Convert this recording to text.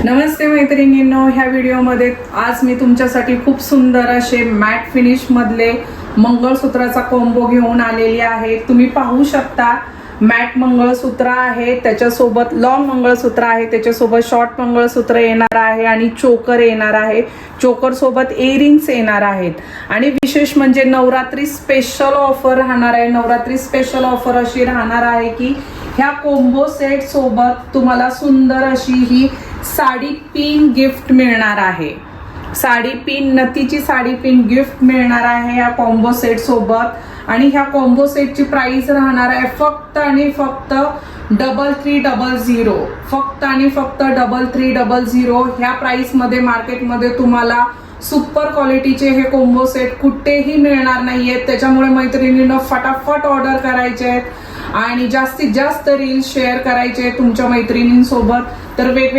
नमस्ते मैत्रिणींनो, ह्या व्हिडिओमध्ये आज मी तुमच्यासाठी खूप सुंदर असे मॅट फिनिश मधले मंगळसूत्राचा कॉम्बो घेऊन आलेली आहे। तुम्ही पाहू शकता मॅट मंगळसूत्र आहे, त्याच्यासोबत लॉंग मंगळसूत्र आहे, त्याच्यासोबत शॉर्ट मंगळसूत्र येणार आहे आणि चोकर येणार आहे। चोकर सोबत इयरिंग्स येणार आहेत आणि विशेष म्हणजे नवरात्री स्पेशल ऑफर राहणार आहे। नवरात्री स्पेशल ऑफर अशी राहणार आहे की ह्या कॉम्बो सेट सोबत तुम्हाला सुंदर अशी ही साडी पिन गिफ्ट मिळणार आहे। साडी पिन, नथीची साडी पिन गिफ्ट मिळणार आहे या कॉम्बो सेट सोबत। आणि ह्या कॉम्बो सेटची प्राइस राहणार आहे फक्त आणि फक्त 3300, फक्त आणि फक्त 3300। ह्या प्राइस मध्ये मार्केटमध्ये तुम्हाला सुपर क्वालिटीचे हे कॉम्बो सेट कुठेही मिळणार नाहीयेत। त्याच्यामुळे मैत्रिणींनो फटाफट ऑर्डर करायचे आहेत आणि जास्तीत जास्त रील शेअर करायचे तुमच्या मैत्रिणींसोबत। तर वेगवेगळे